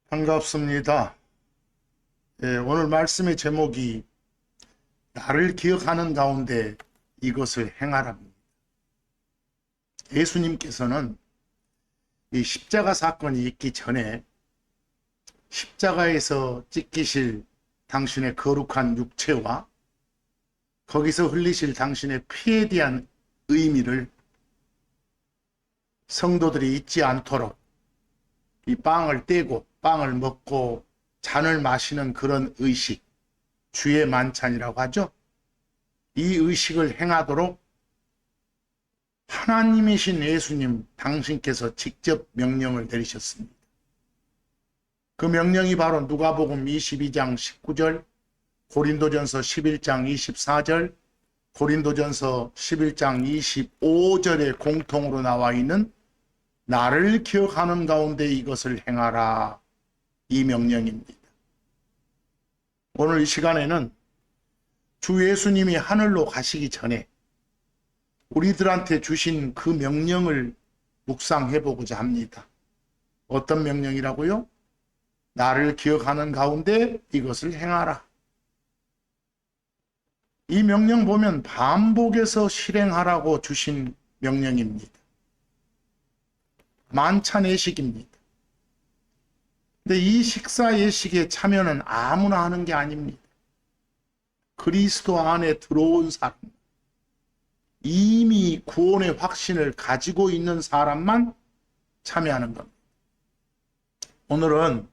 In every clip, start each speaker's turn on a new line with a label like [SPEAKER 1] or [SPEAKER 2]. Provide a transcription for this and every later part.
[SPEAKER 1] 반갑습니다. 오늘 말씀의 제목이 나를 기억하는 가운데 이것을 행하랍니다. 예수님께서는 이 십자가 사건이 있기 전에 십자가에서 찢기실 당신의 거룩한 육체와 거기서 흘리실 당신의 피에 대한 의미를 성도들이 잊지 않도록 이 빵을 떼고 빵을 먹고 잔을 마시는 그런 의식, 주의 만찬이라고 하죠. 이 의식을 행하도록 하나님이신 예수님 당신께서 직접 명령을 내리셨습니다. 그 명령이 바로 누가복음 22장 19절, 고린도전서 11장 24절, 고린도전서 11장 25절에 공통으로 나와 있는 나를 기억하는 가운데 이것을 행하라, 이 명령입니다. 오늘 이 시간에는 주 예수님이 하늘로 가시기 전에 우리들한테 주신 그 명령을 묵상해 보고자 합니다. 어떤 명령이라고요? 나를 기억하는 가운데 이것을 행하라. 이 명령 보면 반복해서 실행하라고 주신 명령입니다. 만찬 예식입니다. 근데 이 식사 예식의 참여는 아무나 하는 게 아닙니다. 그리스도 안에 들어온 사람, 이미 구원의 확신을 가지고 있는 사람만 참여하는 겁니다. 오늘은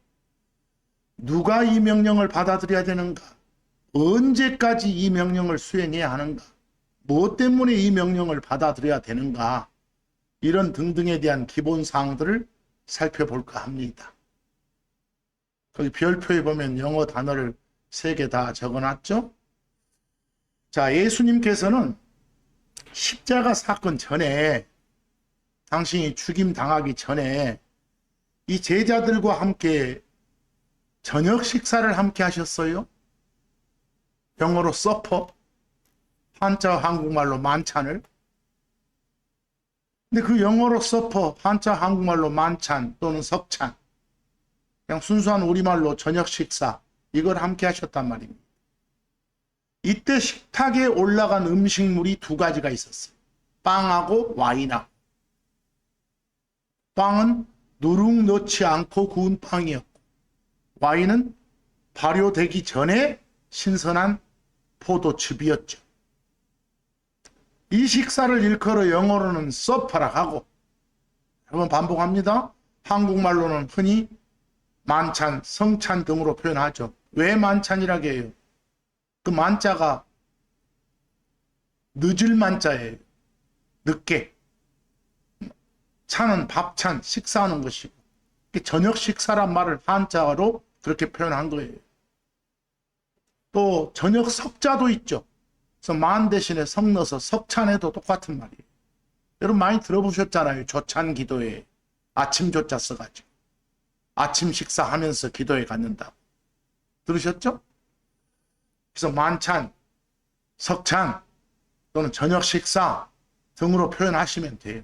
[SPEAKER 1] 누가 이 명령을 받아들여야 되는가? 언제까지 이 명령을 수행해야 하는가? 무엇 때문에 이 명령을 받아들여야 되는가? 이런 등등에 대한 기본 사항들을 살펴볼까 합니다. 거기 별표에 보면 영어 단어를 3개 다 적어놨죠? 자, 예수님께서는 십자가 사건 전에, 당신이 죽임 당하기 전에 이 제자들과 함께 저녁 식사를 함께 하셨어요. 영어로 서퍼, 한자 한국말로 만찬을. 근데 그 영어로 서퍼, 한자 한국말로 만찬 또는 석찬, 그냥 순수한 우리말로 저녁 식사, 이걸 함께 하셨단 말입니다. 이때 식탁에 올라간 음식물이 2가지가 있었어요. 빵하고 와인하고. 빵은 누룩 넣지 않고 구운 빵이었고, 와인은 발효되기 전에 신선한 포도즙이었죠. 이 식사를 일컬어 영어로는 서퍼라고 하고, 한번 반복합니다. 한국말로는 흔히 만찬, 성찬 등으로 표현하죠. 왜 만찬이라고 해요? 그 만자가 늦을 만자예요. 늦게. 찬은 밥찬, 식사하는 것이고, 저녁 식사란 말을 한자로 그렇게 표현한 거예요. 또 저녁 석자도 있죠. 그래서 만 대신에 석 넣어서 석찬에도 똑같은 말이에요. 여러분 많이 들어보셨잖아요. 조찬 기도에 아침 조자 써가지고 아침 식사하면서 기도에 갖는다고. 들으셨죠? 그래서 만찬, 석찬 또는 저녁 식사 등으로 표현하시면 돼요.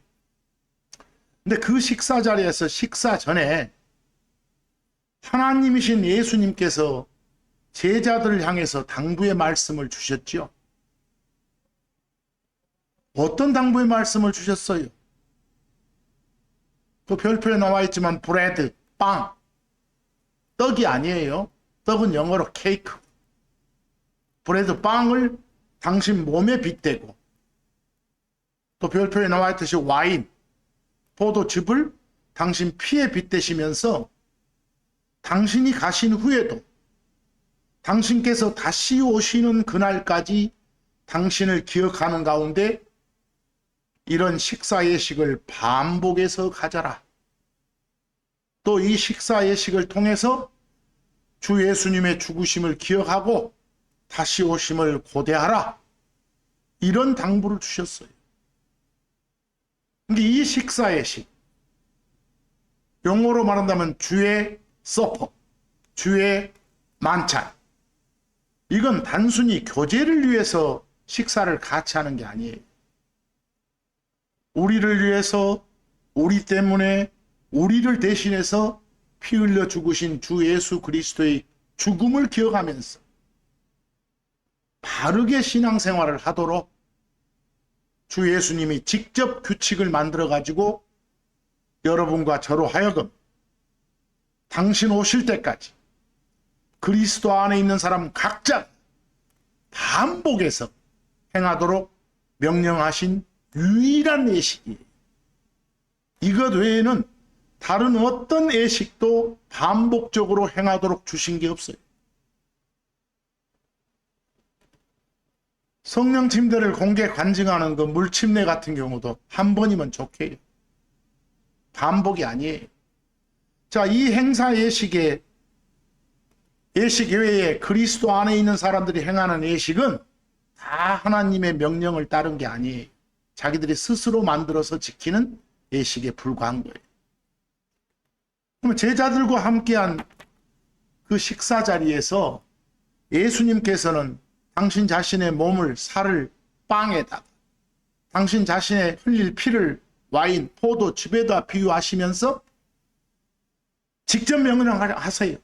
[SPEAKER 1] 근데 그 식사 자리에서 식사 전에 하나님이신 예수님께서 제자들을 향해서 당부의 말씀을 주셨죠. 어떤 당부의 말씀을 주셨어요? 그 별표에 나와 있지만 브레드, 빵, 떡이 아니에요. 떡은 영어로 케이크. 브레드, 빵을 당신 몸에 빗대고, 또 별표에 나와 있듯이 와인, 포도즙을 당신 피에 빗대시면서 당신이 가신 후에도 당신께서 다시 오시는 그날까지 당신을 기억하는 가운데 이런 식사 예식을 반복해서 가져라. 또 이 식사 예식을 통해서 주 예수님의 죽으심을 기억하고 다시 오심을 고대하라. 이런 당부를 주셨어요. 근데 이 식사 예식, 영어로 말한다면 주의 서퍼, 주의 만찬, 이건 단순히 교제를 위해서 식사를 같이 하는 게 아니에요. 우리를 위해서, 우리 때문에, 우리를 대신해서 피 흘려 죽으신 주 예수 그리스도의 죽음을 기억하면서 바르게 신앙생활을 하도록 주 예수님이 직접 규칙을 만들어 가지고 여러분과 저로 하여금 당신 오실 때까지 그리스도 안에 있는 사람 각자 반복해서 행하도록 명령하신 유일한 예식이에요. 이것 외에는 다른 어떤 예식도 반복적으로 행하도록 주신 게 없어요. 성령 침대를 공개 관증하는 그 물침례 같은 경우도 한 번이면 좋게요. 반복이 아니에요. 자, 이 행사 예식 외에 그리스도 안에 있는 사람들이 행하는 예식은 다 하나님의 명령을 따른 게 아니에요. 자기들이 스스로 만들어서 지키는 예식에 불과한 거예요. 그럼 제자들과 함께한 그 식사 자리에서 예수님께서는 당신 자신의 몸을 살을 빵에다가 당신 자신의 흘릴 피를 와인, 포도, 즙에다 비유하시면서 직접 명령하세요.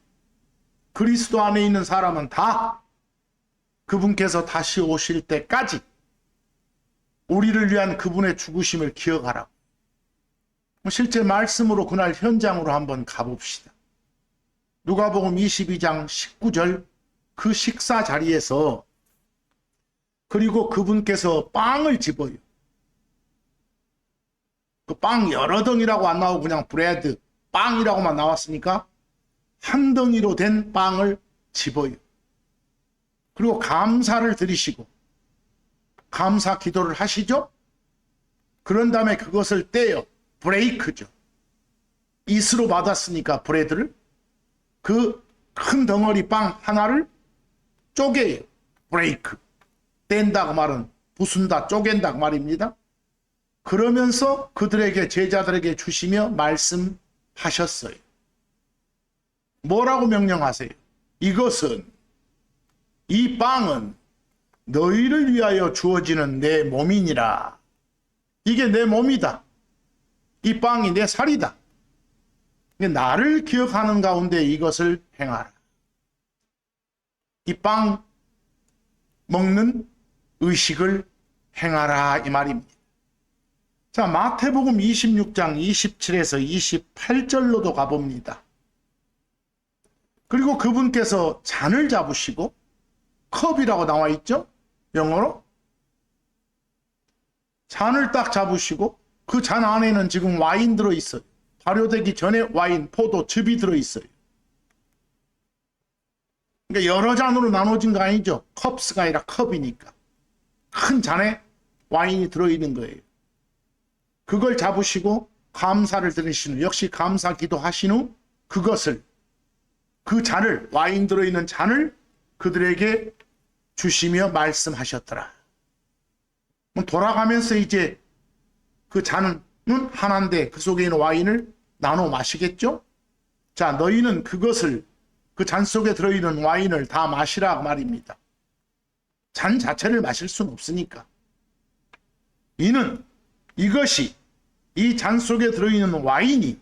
[SPEAKER 1] 그리스도 안에 있는 사람은 다 그분께서 다시 오실 때까지 우리를 위한 그분의 죽으심을 기억하라고. 실제 말씀으로 그날 현장으로 한번 가봅시다. 누가복음 22장 19절 그 식사 자리에서 그리고 그분께서 빵을 집어요. 그 빵 여러 덩이라고 안 나오고 그냥 브레드, 빵이라고만 나왔으니까 한 덩이로 된 빵을 집어요. 그리고 감사를 드리시고 감사 기도를 하시죠. 그런 다음에 그것을 떼어 브레이크죠. 이스로 받았으니까 브레드를 그 큰 덩어리 빵 하나를 쪼개요. 브레이크. 뗀다 그 말은 부순다, 쪼갠다 그 말입니다. 그러면서 그들에게 제자들에게 주시며 말씀하셨어요. 뭐라고 명령하세요? 이것은 이 빵은 너희를 위하여 주어지는 내 몸이니라. 이게 내 몸이다. 이 빵이 내 살이다. 나를 기억하는 가운데 이것을 행하라. 이 빵 먹는 의식을 행하라 이 말입니다. 자, 마태복음 26장 27에서 28절로도 가봅니다. 그리고 그분께서 잔을 잡으시고 컵이라고 나와 있죠? 영어로. 잔을 딱 잡으시고 그 잔 안에는 지금 와인 들어있어요. 발효되기 전에 와인, 포도, 즙이 들어있어요. 그러니까 여러 잔으로 나눠진 거 아니죠? 컵스가 아니라 컵이니까. 큰 잔에 와인이 들어있는 거예요. 그걸 잡으시고 감사를 드리신 후, 역시 감사 기도하신 후 그것을, 그 잔을, 와인 들어있는 잔을 그들에게 주시며 말씀하셨더라. 돌아가면서 이제 그 잔은 하나인데 그 속에 있는 와인을 나눠 마시겠죠? 자, 너희는 그것을, 그 잔 속에 들어있는 와인을 다 마시라 말입니다. 잔 자체를 마실 수는 없으니까. 이것이 이 잔 속에 들어있는 와인이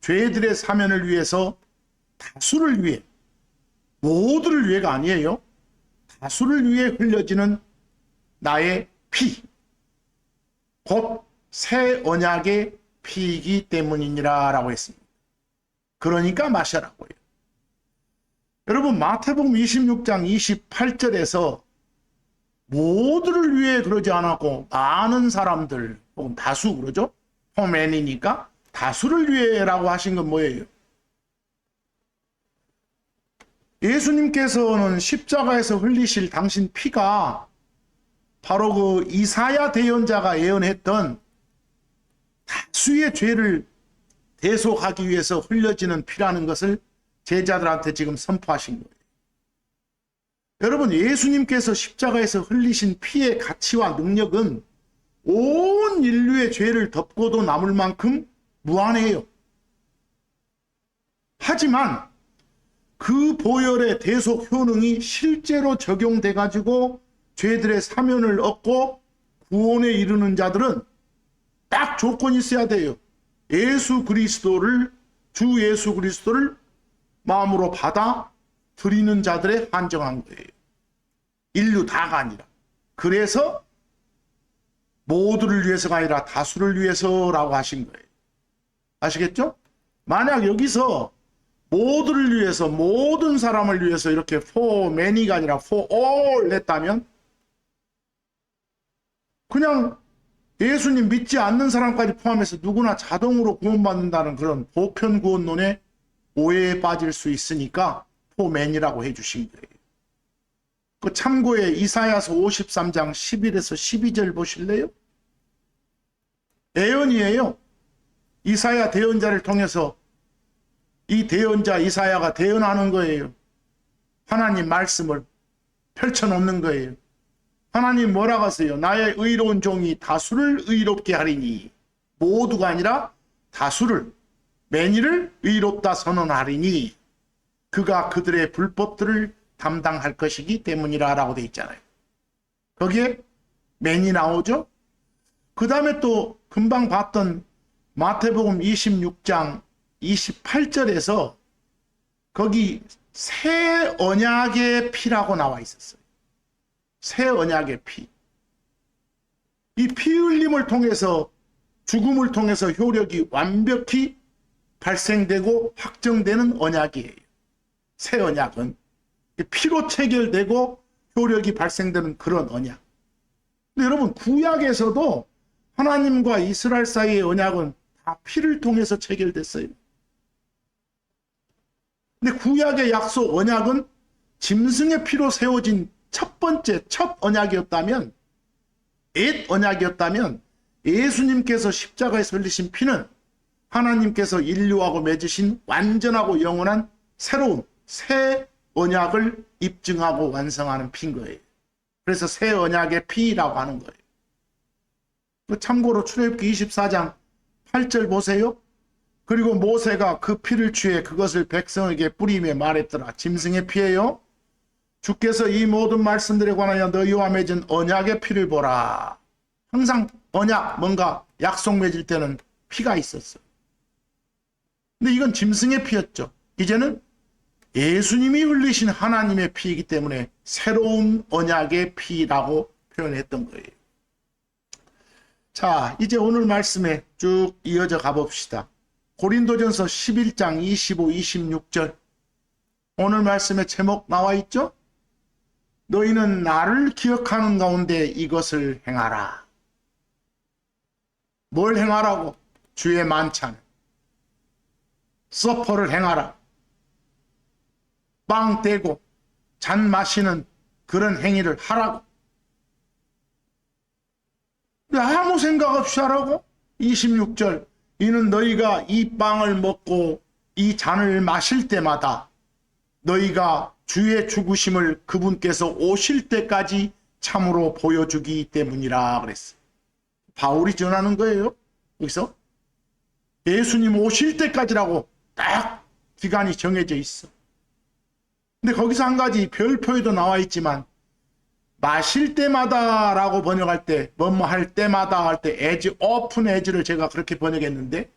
[SPEAKER 1] 죄들의 사면을 위해서 다수를 위해, 모두를 위해가 아니에요. 다수를 위해 흘려지는 나의 피, 곧 새 언약의 피이기 때문이니라 라고 했습니다. 그러니까 마셔라고요. 여러분, 마태복음 26장 28절에서 모두를 위해 그러지 않았고 많은 사람들 혹은 다수 그러죠. 포맨이니까 다수를 위해라고 하신 건 뭐예요? 예수님께서는 십자가에서 흘리실 당신 피가 바로 그 이사야 대언자가 예언했던 다수의 죄를 대속하기 위해서 흘려지는 피라는 것을 제자들한테 지금 선포하신 거예요. 여러분, 예수님께서 십자가에서 흘리신 피의 가치와 능력은 온 인류의 죄를 덮고도 남을 만큼 무한해요. 하지만 그 보혈의 대속 효능이 실제로 적용돼 가지고 죄들의 사면을 얻고 구원에 이르는 자들은 딱 조건이 있어야 돼요. 예수 그리스도를 주 예수 그리스도를 마음으로 받아 들이는 자들에 한정한 거예요. 인류 다가 아니라. 그래서 모두를 위해서가 아니라 다수를 위해서라고 하신 거예요. 아시겠죠? 만약 여기서 모두를 위해서, 모든 사람을 위해서 이렇게 for many가 아니라 for all 했다면 그냥 예수님 믿지 않는 사람까지 포함해서 누구나 자동으로 구원받는다는 그런 보편 구원론에 오해에 빠질 수 있으니까 for many라고 해주신 거예요. 그 참고에 이사야서 53장 11에서 12절 보실래요? 예언이에요. 이사야 대언자를 통해서 이 대언자 이사야가 대언하는 거예요. 하나님 말씀을 펼쳐놓는 거예요. 하나님 뭐라고 하세요? 나의 의로운 종이 다수를 의롭게 하리니, 모두가 아니라 다수를, 매니를 의롭다 선언하리니 그가 그들의 불법들을 담당할 것이기 때문이라 라고 되어 있잖아요. 거기에 매니 나오죠? 그 다음에 또 금방 봤던 마태복음 26장 28절에서 거기 새 언약의 피라고 나와 있었어요. 새 언약의 피. 이 피 흘림을 통해서, 죽음을 통해서 효력이 완벽히 발생되고 확정되는 언약이에요. 새 언약은 피로 체결되고 효력이 발생되는 그런 언약. 근데 여러분, 구약에서도 하나님과 이스라엘 사이의 언약은 다 피를 통해서 체결됐어요. 근데 구약의 약속 언약은 짐승의 피로 세워진 첫 번째 첫 언약이었다면, 옛 언약이었다면, 예수님께서 십자가에 흘리신 피는 하나님께서 인류하고 맺으신 완전하고 영원한 새로운 새 언약을 입증하고 완성하는 피인 거예요. 그래서 새 언약의 피라고 하는 거예요. 참고로 출애굽기 24장 8절 보세요. 그리고 모세가 그 피를 취해 그것을 백성에게 뿌리며 말했더라. 짐승의 피예요. 주께서 이 모든 말씀들에 관하여 너희와 맺은 언약의 피를 보라. 항상 언약, 뭔가 약속 맺을 때는 피가 있었어요. 근데 이건 짐승의 피였죠. 이제는 예수님이 흘리신 하나님의 피이기 때문에 새로운 언약의 피라고 표현했던 거예요. 자, 이제 오늘 말씀에 쭉 이어져 가봅시다. 고린도전서 11장 25, 26절. 오늘 말씀의 제목 나와 있죠? 너희는 나를 기억하는 가운데 이것을 행하라. 뭘 행하라고? 주의 만찬. 서퍼를 행하라. 빵 떼고 잔 마시는 그런 행위를 하라고. 아무 생각 없이 하라고? 26절. 이는 너희가 이 빵을 먹고 이 잔을 마실 때마다 너희가 주의 죽으심을 그분께서 오실 때까지 참으로 보여주기 때문이라 그랬어요. 바울이 전하는 거예요. 여기서 예수님 오실 때까지라고 딱 기간이 정해져 있어. 근데 거기서 한 가지 별표에도 나와 있지만 마실 때마다 라고 번역할 때, 뭐뭐 할 때마다 할 때 as often as를 제가 그렇게 번역했는데,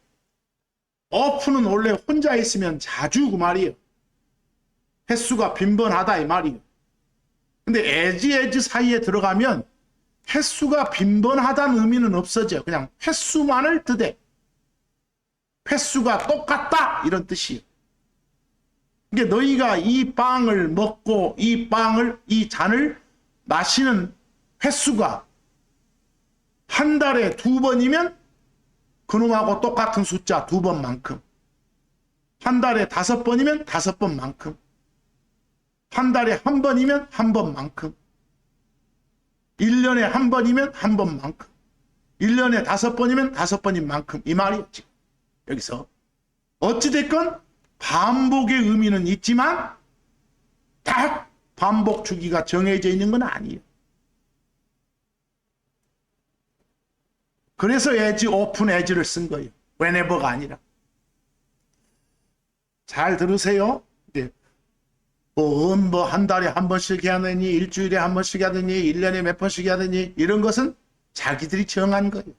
[SPEAKER 1] often은 원래 혼자 있으면 자주 그 말이에요. 횟수가 빈번하다 이 말이에요. 근데 as 사이에 들어가면 횟수가 빈번하다는 의미는 없어져요. 그냥 횟수만을 뜻해. 횟수가 똑같다 이런 뜻이에요. 그러니까 너희가 이 빵을 먹고 이 잔을 마시는 횟수가 한 달에 2번이면 그놈하고 똑같은 숫자 2번만큼, 한 달에 5번이면 5번만큼, 한 달에 1번이면 1번만큼, 1년에 1번이면 1번만큼, 1년에 5번이면 5번인 만큼, 이 말이에요. 지금 여기서 어찌됐건 반복의 의미는 있지만 딱 반복 주기가 정해져 있는 건 아니에요. 그래서 as often as를 쓴 거예요. whenever가 아니라. 잘 들으세요. 뭐 한 달에 한 번씩 해야 되니, 일주일에 한 번씩 해야 되니, 1년에 몇 번씩 해야 되니, 이런 것은 자기들이 정한 거예요.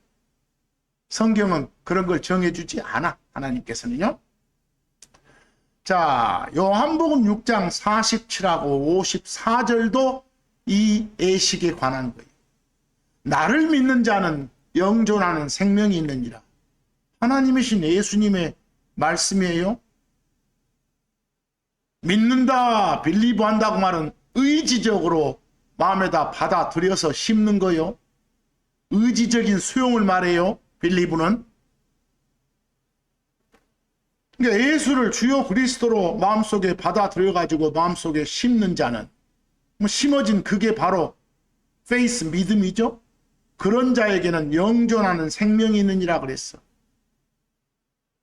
[SPEAKER 1] 성경은 그런 걸 정해주지 않아. 하나님께서는요. 자, 요한복음 6장 47하고 54절도 이 애식에 관한 거예요. 나를 믿는 자는 영존하는 생명이 있느니라. 하나님이신 예수님의 말씀이에요. 믿는다, 빌리브 한다고 말은 의지적으로 마음에다 받아들여서 심는 거요. 의지적인 수용을 말해요. 빌리브는. 그러니까 예수를 주요 그리스도로 마음속에 받아들여가지고 마음속에 심는 자는, 심어진 그게 바로 페이스, 믿음이죠. 그런 자에게는 영존하는 생명이 있느니라 그랬어.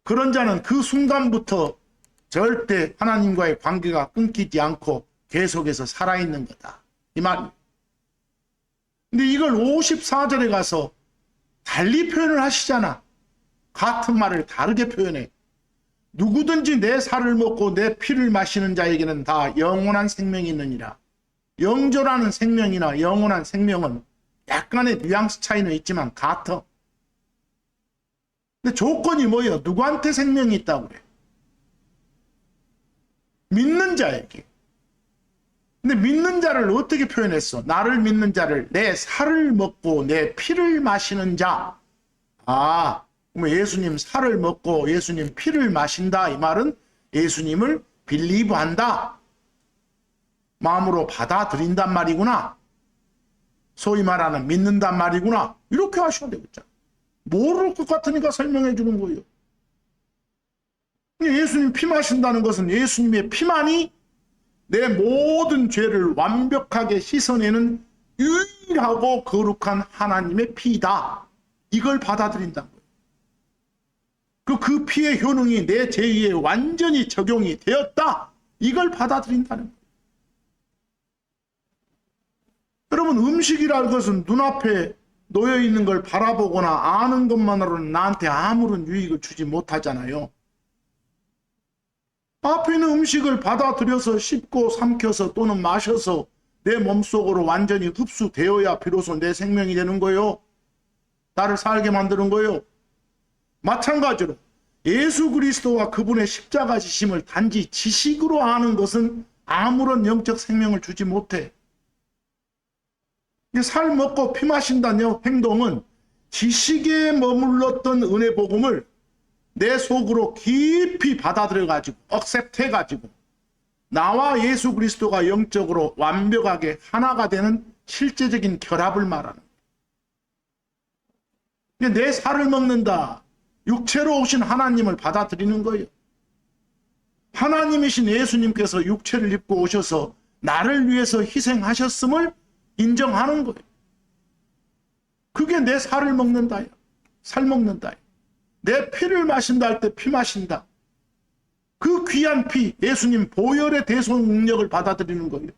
[SPEAKER 1] 그런 자는 그 순간부터 절대 하나님과의 관계가 끊기지 않고 계속해서 살아있는 거다, 이 말이에요. 근데 이걸 54절에 가서 달리 표현을 하시잖아. 같은 말을 다르게 표현해. 누구든지 내 살을 먹고 내 피를 마시는 자에게는 다 영원한 생명이 있느니라. 영존하는 생명이나 영원한 생명은 약간의 뉘앙스 차이는 있지만 같아. 근데 조건이 뭐예요? 누구한테 생명이 있다고 그래? 믿는 자에게. 근데 믿는 자를 어떻게 표현했어? 나를 믿는 자를 내 살을 먹고 내 피를 마시는 자. 아, 그럼 예수님 살을 먹고 예수님 피를 마신다, 이 말은 예수님을 빌리브한다, 마음으로 받아들인단 말이구나, 소위 말하는 믿는단 말이구나, 이렇게 하셔야 되겠죠. 모를 것 같으니까 설명해 주는 거예요. 예수님 피 마신다는 것은 예수님의 피만이 내 모든 죄를 완벽하게 씻어내는 유일하고 거룩한 하나님의 피이다, 이걸 받아들인다는 거예요. 그 피의 효능이 내 죄에 완전히 적용이 되었다, 이걸 받아들인다는 거예요. 여러분, 음식이라는 것은 눈앞에 놓여있는 걸 바라보거나 아는 것만으로는 나한테 아무런 유익을 주지 못하잖아요. 앞에 있는 음식을 받아들여서 씹고 삼켜서 또는 마셔서 내 몸속으로 완전히 흡수되어야 비로소 내 생명이 되는 거예요. 나를 살게 만드는 거예요. 마찬가지로 예수 그리스도와 그분의 십자가 지심을 단지 지식으로 아는 것은 아무런 영적 생명을 주지 못해. 살 먹고 피 마신다는 행동은 지식에 머물렀던 은혜 복음을 내 속으로 깊이 받아들여가지고 억셉트해가지고 나와 예수 그리스도가 영적으로 완벽하게 하나가 되는 실제적인 결합을 말하는 거예요. 내 살을 먹는다, 육체로 오신 하나님을 받아들이는 거예요. 하나님이신 예수님께서 육체를 입고 오셔서 나를 위해서 희생하셨음을 인정하는 거예요. 그게 내 살을 먹는다요. 살 먹는다요. 내 피를 마신다 할 때 피 마신다. 그 귀한 피, 예수님 보혈의 대속 능력을 받아들이는 거예요.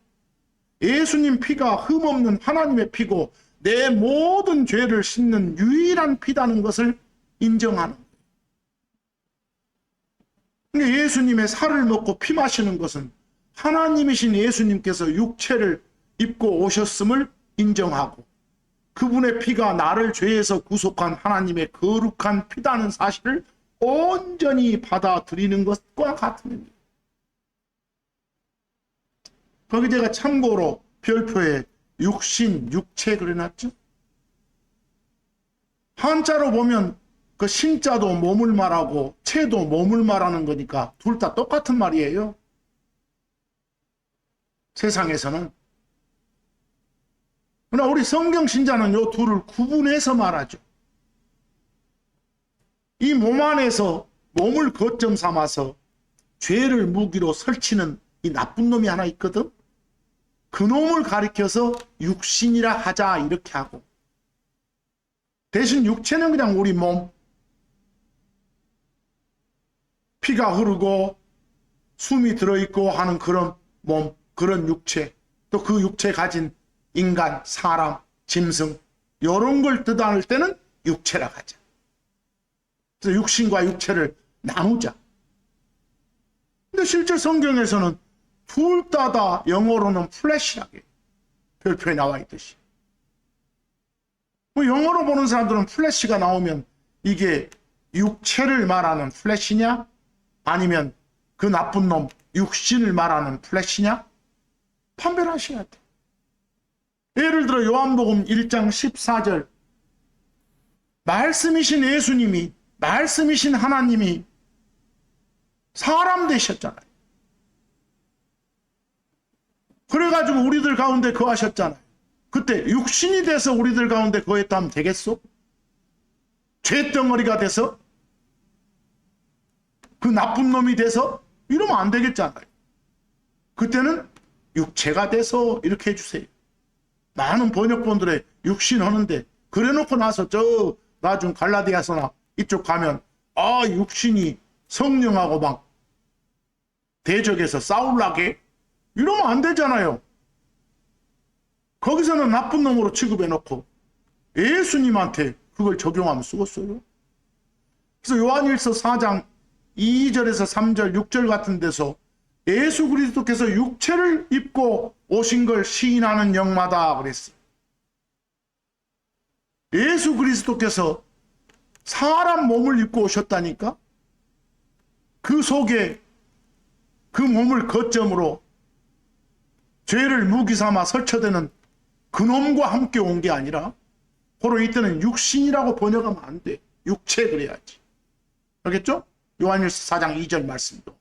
[SPEAKER 1] 예수님 피가 흠없는 하나님의 피고 내 모든 죄를 씻는 유일한 피다는 것을 인정하는 거예요. 그러니까 예수님의 살을 먹고 피 마시는 것은 하나님이신 예수님께서 육체를 입고 오셨음을 인정하고 그분의 피가 나를 죄에서 구속한 하나님의 거룩한 피다는 사실을 온전히 받아들이는 것과 같은 겁니다. 거기 제가 참고로 별표에 육신, 육체 그려놨죠. 한자로 보면 그 신자도 몸을 말하고 체도 몸을 말하는 거니까 둘 다 똑같은 말이에요. 세상에서는. 그러나 우리 성경 신자는 이 둘을 구분해서 말하죠. 이 몸 안에서 몸을 거점 삼아서 죄를 무기로 설치는 이 나쁜 놈이 하나 있거든. 그 놈을 가리켜서 육신이라 하자 이렇게 하고, 대신 육체는 그냥 우리 몸, 피가 흐르고 숨이 들어있고 하는 그런 몸, 그런 육체, 또 그 육체 가진 인간, 사람, 짐승, 이런 걸 뜻할 때는 육체라 하자. 그래서 육신과 육체를 나누자. 근데 실제 성경에서는 둘 다 영어로는 플래시라게 별표에 나와 있듯이, 영어로 보는 사람들은 플래시가 나오면 이게 육체를 말하는 플래시냐 아니면 그 나쁜 놈 육신을 말하는 플래시냐? 판별하셔야 돼. 예를 들어 요한복음 1장 14절 말씀이신 예수님이, 말씀이신 하나님이 사람 되셨잖아요. 그래가지고 우리들 가운데 거하셨잖아요. 그때 육신이 돼서 우리들 가운데 거했다면 되겠소? 죄덩어리가 돼서? 그 나쁜 놈이 돼서? 이러면 안 되겠잖아요. 그때는 육체가 돼서 이렇게 해주세요. 많은 번역본들의 육신 하는데 그래놓고 나서 저 나중 갈라디아서나 이쪽 가면 육신이 성령하고 막 대적해서 싸울라게? 이러면 안 되잖아요. 거기서는 나쁜 놈으로 취급해놓고 예수님한테 그걸 적용하면 쓰겠어요. 그래서 요한일서 4장 2절에서 3절 6절 같은 데서 예수 그리스도께서 육체를 입고 오신 걸 시인하는 영마다 그랬어요. 예수 그리스도께서 사람 몸을 입고 오셨다니까? 그 속에 그 몸을 거점으로 죄를 무기 삼아 설쳐대는 그놈과 함께 온 게 아니라 바로 이때는 육신이라고 번역하면 안 돼. 육체 그래야지. 알겠죠? 요한일서 4장 2절 말씀도.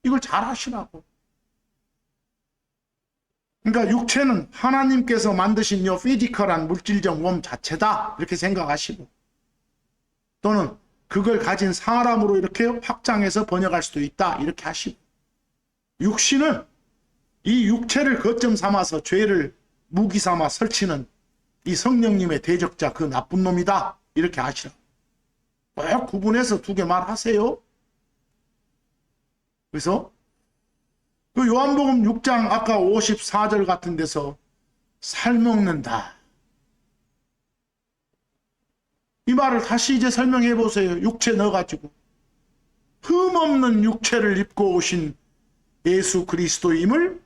[SPEAKER 1] 이걸 잘 하시라고. 그러니까 육체는 하나님께서 만드신 요 피지컬한 물질적 몸 자체다. 이렇게 생각하시고 또는 그걸 가진 사람으로 이렇게 확장해서 번역할 수도 있다. 이렇게 하시고 육신은 이 육체를 거점 삼아서 죄를 무기 삼아 설치는 이 성령님의 대적자 그 나쁜 놈이다. 이렇게 하시라. 꼭 구분해서 두 개 말하세요. 그래서 그 요한복음 6장 아까 54절 같은 데서 살 먹는다. 이 말을 다시 이제 설명해 보세요. 육체 넣어가지고 흠없는 육체를 입고 오신 예수 그리스도임을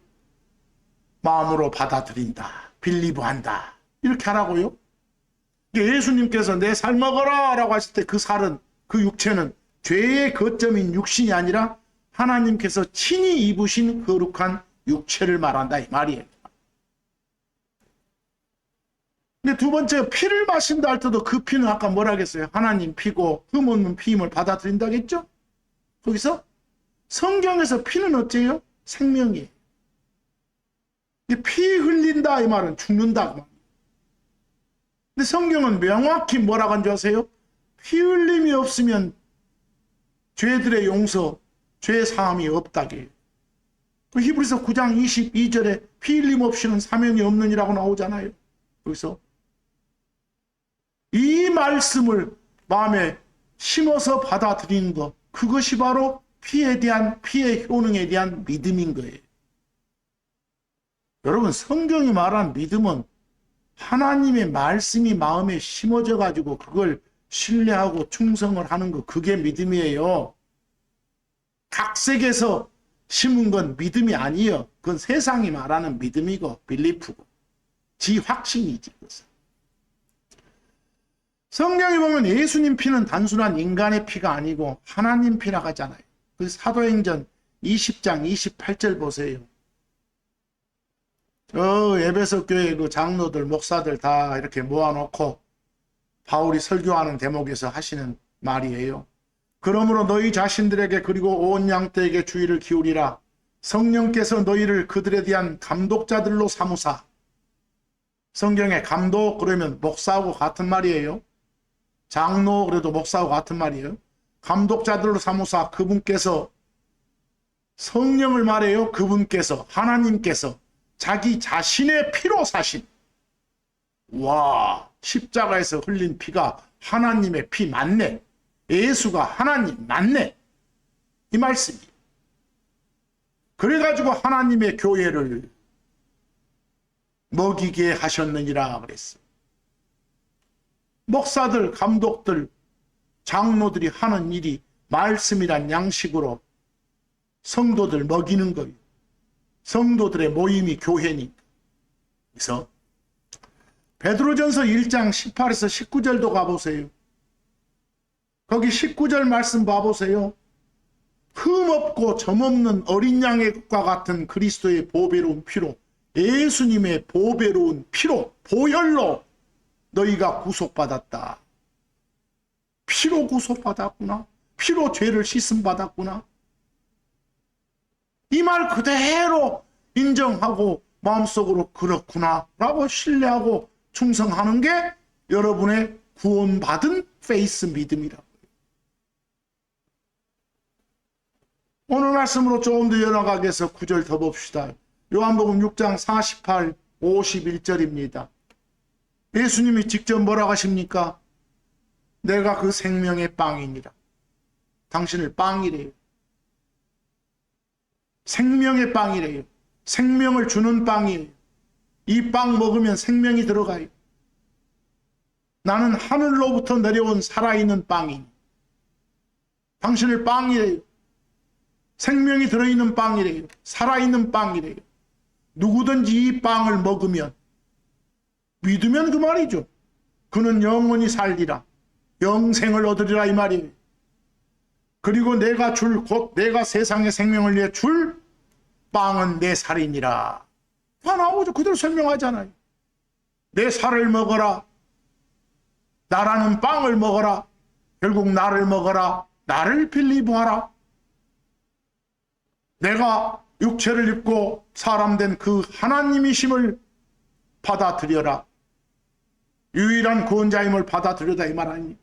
[SPEAKER 1] 마음으로 받아들인다. 빌리브한다. 이렇게 하라고요. 예수님께서 내 살 먹어라 라고 하실 때 그 살은, 그 육체는 죄의 거점인 육신이 아니라 하나님께서 친히 입으신 거룩한 육체를 말한다 이 말이에요. 근데 두 번째 피를 마신다 할 때도 그 피는 아까 뭐라 하겠어요? 하나님 피고 흠없는 피임을 받아들인다겠죠? 거기서 성경에서 피는 어째요? 생명이에요. 피 흘린다 이 말은 죽는다. 근데 성경은 명확히 뭐라고 한 줄 아세요? 피 흘림이 없으면 죄들의 용서, 죄 사함이 없다게. 히브리서 9장 22절에 피 흘림 없이는 사명이 없느니라고 나오잖아요. 그래서 이 말씀을 마음에 심어서 받아들이는 것, 그것이 바로 피에 대한, 피의 효능에 대한 믿음인 거예요. 여러분, 성경이 말한 믿음은 하나님의 말씀이 마음에 심어져 가지고 그걸 신뢰하고 충성을 하는 거, 그게 믿음이에요. 각색에서 심은 건 믿음이 아니에요. 그건 세상이 말하는 믿음이고 빌리프고 지 확신이지. 그것은. 성경에 보면 예수님 피는 단순한 인간의 피가 아니고 하나님 피라고 하잖아요. 그 사도행전 20장 28절 보세요. 에베소 교회 그 장로들, 목사들 다 이렇게 모아놓고 바울이 설교하는 대목에서 하시는 말이에요. 그러므로 너희 자신들에게 그리고 온 양떼에게 주의를 기울이라. 성령께서 너희를 그들에 대한 감독자들로 삼으사. 성경에 감독 그러면 목사하고 같은 말이에요. 장로 그래도 목사하고 같은 말이에요. 감독자들로 삼으사 그분께서 성령을 말해요. 그분께서 하나님께서 자기 자신의 피로 사신. 와, 십자가에서 흘린 피가 하나님의 피 맞네. 예수가 하나님 맞네. 이 말씀이. 그래가지고 하나님의 교회를 먹이게 하셨느니라 그랬어. 목사들, 감독들, 장로들이 하는 일이 말씀이란 양식으로 성도들 먹이는 거예요. 성도들의 모임이 교회니까. 그래서 베드로전서 1장 18에서 19절도 가보세요. 거기 19절 말씀 봐보세요. 흠없고 점없는 어린 양의 것과 같은 그리스도의 보배로운 피로, 예수님의 보배로운 피로, 보혈로 너희가 구속받았다. 피로 구속받았구나. 피로 죄를 씻음받았구나. 이 말 그대로 인정하고 마음속으로 그렇구나 라고 신뢰하고 충성하는 게 여러분의 구원받은 페이스 믿음이라고요. 오늘 말씀으로 조금 더 연락하게 해서 9절 더 봅시다. 요한복음 6장 48, 51절입니다. 예수님이 직접 뭐라고 하십니까? 내가 그 생명의 빵이니라. 당신을 빵이래요. 생명의 빵이래요. 생명을 주는 빵이에요. 이 빵 먹으면 생명이 들어가요. 나는 하늘로부터 내려온 살아있는 빵이니. 당신을 빵이래요. 생명이 들어있는 빵이래요. 살아있는 빵이래요. 누구든지 이 빵을 먹으면, 믿으면 그 말이죠. 그는 영원히 살리라. 영생을 얻으리라 이 말이에요. 그리고 내가 내가 세상의 생명을 위해 줄 빵은 내 살이니라. 다 나오죠. 그대로 설명하잖아요. 내 살을 먹어라. 나라는 빵을 먹어라. 결국 나를 먹어라. 나를 빌리브하라. 내가 육체를 입고 사람 된 그 하나님이심을 받아들여라. 유일한 구원자임을 받아들여다 이 말 아닙니까?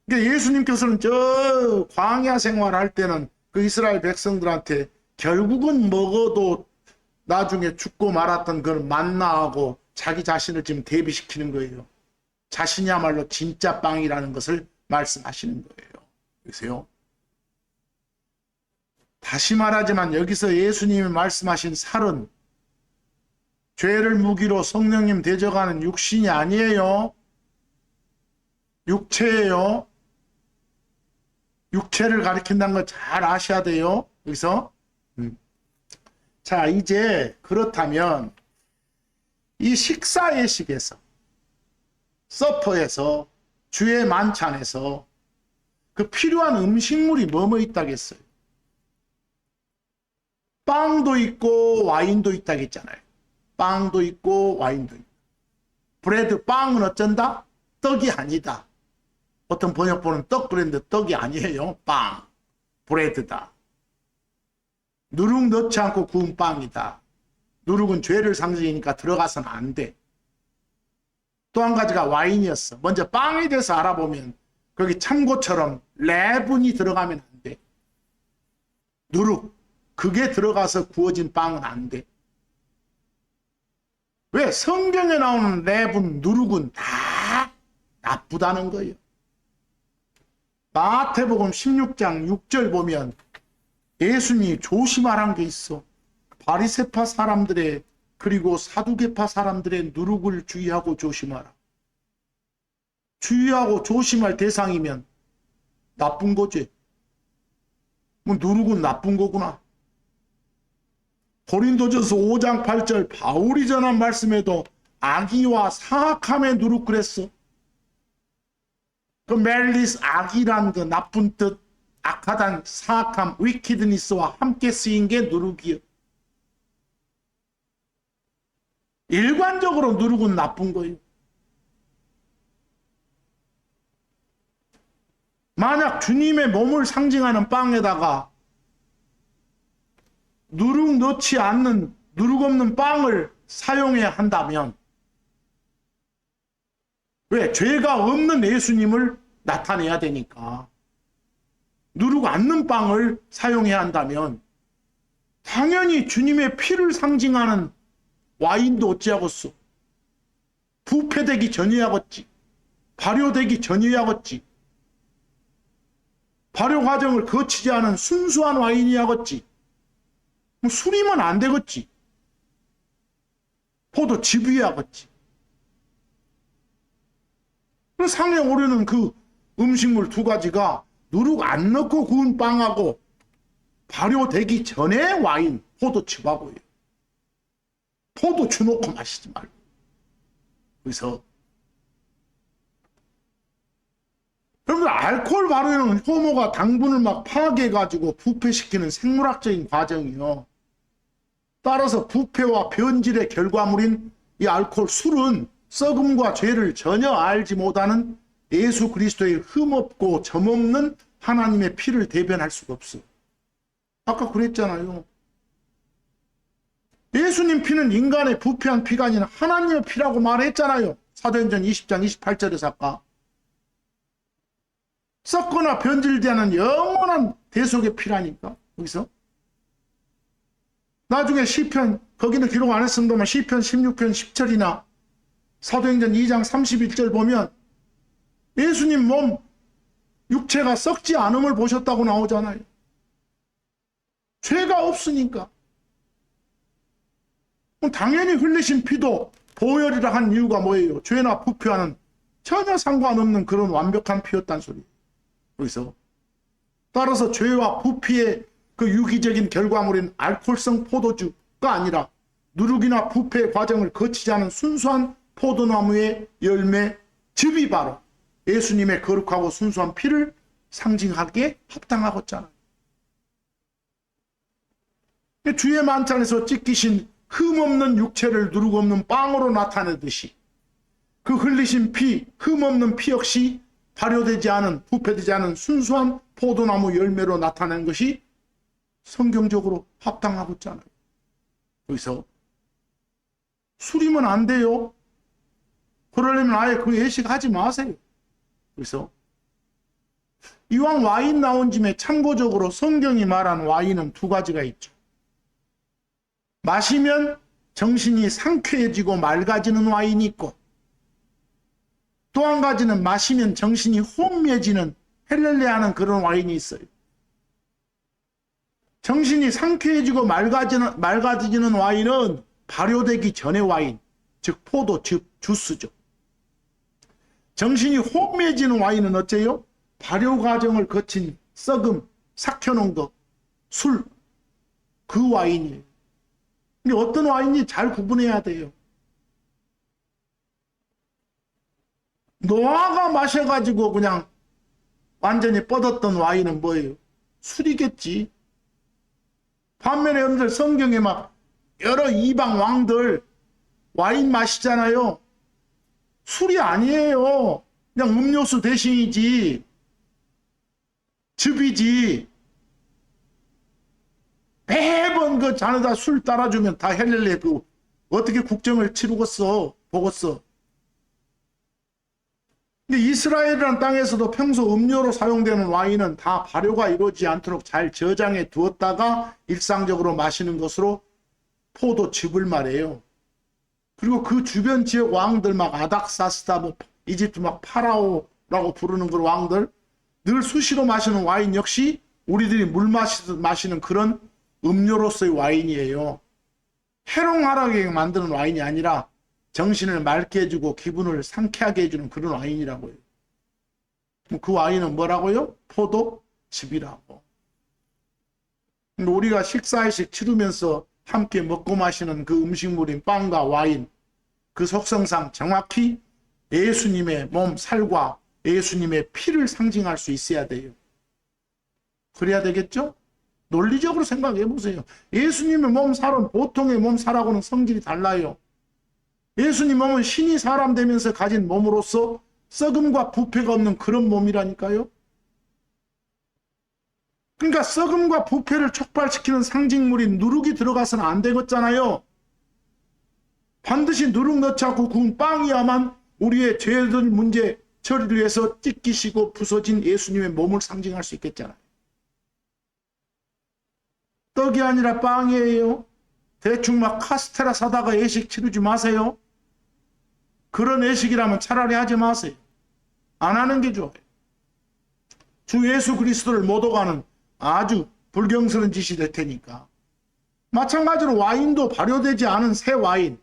[SPEAKER 1] 그러니까 예수님께서는 저 광야 생활할 때는 그 이스라엘 백성들한테 결국은 먹어도 나중에 죽고 말았던 그런 만나하고 자기 자신을 지금 대비시키는 거예요. 자신이야말로 진짜 빵이라는 것을 말씀하시는 거예요. 보세요. 다시 말하지만 여기서 예수님이 말씀하신 살은 죄를 무기로 성령님 대적하는 육신이 아니에요. 육체예요. 육체를 가리킨다는 걸 잘 아셔야 돼요. 여기서 자, 이제 그렇다면 이 식사 예식에서, 서퍼에서, 주의 만찬에서 그 필요한 음식물이 뭐뭐 있다겠어요? 빵도 있고 와인도 있다겠잖아요. 빵도 있고 와인도 있고. 브레드, 빵은 어쩐다? 떡이 아니다. 어떤 번역본은 떡 브랜드, 떡이 아니에요. 빵, 브레드다. 누룩 넣지 않고 구운 빵이다. 누룩은 죄를 상징이니까 들어가서는 안 돼. 또 한 가지가 와인이었어. 먼저 빵에 대해서 알아보면 거기 참고처럼 레분이 들어가면 안 돼. 누룩, 그게 들어가서 구워진 빵은 안 돼. 왜? 성경에 나오는 레분, 누룩은 다 나쁘다는 거예요. 마태복음 16장 6절 보면 예수님이 조심하라는 게 있어. 바리새파 사람들의 그리고 사두개파 사람들의 누룩을 주의하고 조심하라. 주의하고 조심할 대상이면 나쁜 거지. 뭐 누룩은 나쁜 거구나. 고린도전서 5장 8절 바울이 전한 말씀에도 악의와 사악함의 누룩 그랬어. 그 멜리스, 악이란 그 나쁜 뜻, 악하단, 사악함, 위키드니스와 함께 쓰인 게 누룩이요. 일관적으로 누룩은 나쁜 거예요. 만약 주님의 몸을 상징하는 빵에다가 누룩 넣지 않는, 누룩 없는 빵을 사용해야 한다면, 왜? 죄가 없는 예수님을 나타내야 되니까. 누룩 않는 빵을 사용해야 한다면 당연히 주님의 피를 상징하는 와인도 어찌하겠소. 부패되기 전이야겠지. 발효되기 전이야겠지. 발효 과정을 거치지 않은 순수한 와인이야겠지. 뭐 술이면 안 되겠지. 포도 즙이야겠지. 상에 오르는 그 음식물 두 가지가 누룩 안 넣고 구운 빵하고 발효되기 전에 와인, 포도즙하고요. 포도주 넣고 마시지 말고. 그래서 여러분들 알코올 발효는 효모가 당분을 막 파괴해가지고 부패시키는 생물학적인 과정이요. 따라서 부패와 변질의 결과물인 이 알코올 술은 썩음과 죄를 전혀 알지 못하는 예수 그리스도의 흠없고 점없는 하나님의 피를 대변할 수가 없어. 아까 그랬잖아요. 예수님 피는 인간의 부패한 피가 아니라 하나님의 피라고 말했잖아요. 사도행전 20장 28절에서 아까. 썩거나 변질되지 않은 영원한 대속의 피라니까. 여기서 나중에 시편, 거기는 기록 안 했습니다만 시편 16편 10절이나 사도행전 2장 31절 보면 예수님 몸 육체가 썩지 않음을 보셨다고 나오잖아요. 죄가 없으니까. 당연히 흘리신 피도 보혈이라 한 이유가 뭐예요? 죄나 부패와는 전혀 상관없는 그런 완벽한 피였단 소리예요. 여기서 따라서 죄와 부패의 그 유기적인 결과물인 알코올성 포도주가 아니라 누룩이나 부패의 과정을 거치지 않은 순수한 포도나무의 열매 즙이 바로 예수님의 거룩하고 순수한 피를 상징하기에 합당하겠잖아요. 주의 만찬에서 찢기신 흠없는 육체를 누룩 없는 빵으로 나타내듯이 그 흘리신 피, 흠없는 피 역시 발효되지 않은, 부패되지 않은 순수한 포도나무 열매로 나타낸 것이 성경적으로 합당하고 있잖아요. 여기서 술이면 안 돼요. 그러려면 아예 그 예식하지 마세요. 그래서 이왕 와인 나온 김에 참고적으로 성경이 말한 와인은 두 가지가 있죠. 마시면 정신이 상쾌해지고 맑아지는 와인이 있고 또 한 가지는 마시면 정신이 혼미해지는 헬렐레하는 그런 와인이 있어요. 정신이 상쾌해지고 맑아지는 와인은 발효되기 전의 와인, 즉 포도, 즉 주스죠. 정신이 혼미해지는 와인은 어째요? 발효 과정을 거친 썩음, 삭혀놓은 것, 술, 그 와인이에요. 근데 어떤 와인이 잘 구분해야 돼요. 노아가 마셔가지고 그냥 완전히 뻗었던 와인은 뭐예요? 술이겠지. 반면에 여러분들 성경에 막 여러 이방 왕들 와인 마시잖아요. 술이 아니에요. 그냥 음료수 대신이지. 즙이지. 매번 그 잔에다 술 따라주면 다 헬렐레 그 어떻게 국정을 치르겠어. 보겠어. 근데 이스라엘이라는 땅에서도 평소 음료로 사용되는 와인은 다 발효가 이루어지지 않도록 잘 저장해 두었다가 일상적으로 마시는 것으로 포도즙을 말해요. 그리고 그 주변 지역 왕들 막 아닥사스다, 뭐 이집트 막 파라오라고 부르는 그런 왕들 늘 수시로 마시는 와인 역시 우리들이 물 마시는 그런 음료로서의 와인이에요. 해롱하라게 만드는 와인이 아니라 정신을 맑게 해주고 기분을 상쾌하게 해주는 그런 와인이라고요. 그 와인은 뭐라고요? 포도즙이라고. 우리가 식사회식 치르면서 함께 먹고 마시는 그 음식물인 빵과 와인, 그 속성상 정확히 예수님의 몸, 살과 예수님의 피를 상징할 수 있어야 돼요. 그래야 되겠죠? 논리적으로 생각해 보세요. 예수님의 몸, 살은 보통의 몸, 살하고는 성질이 달라요. 예수님 몸은 신이 사람 되면서 가진 몸으로서 썩음과 부패가 없는 그런 몸이라니까요. 그러니까 썩음과 부패를 촉발시키는 상징물인 누룩이 들어가서는 안 되겠잖아요. 반드시 누룩 넣지 않고 구운 빵이야만 우리의 죄들 문제 처리를 위해서 찢기시고 부서진 예수님의 몸을 상징할 수 있겠잖아요. 떡이 아니라 빵이에요. 대충 막 카스테라 사다가 예식 치르지 마세요. 그런 예식이라면 차라리 하지 마세요. 안 하는 게 좋아요. 주 예수 그리스도를 못 오가는 아주 불경스러운 짓이 될 테니까. 마찬가지로 와인도 발효되지 않은 새 와인,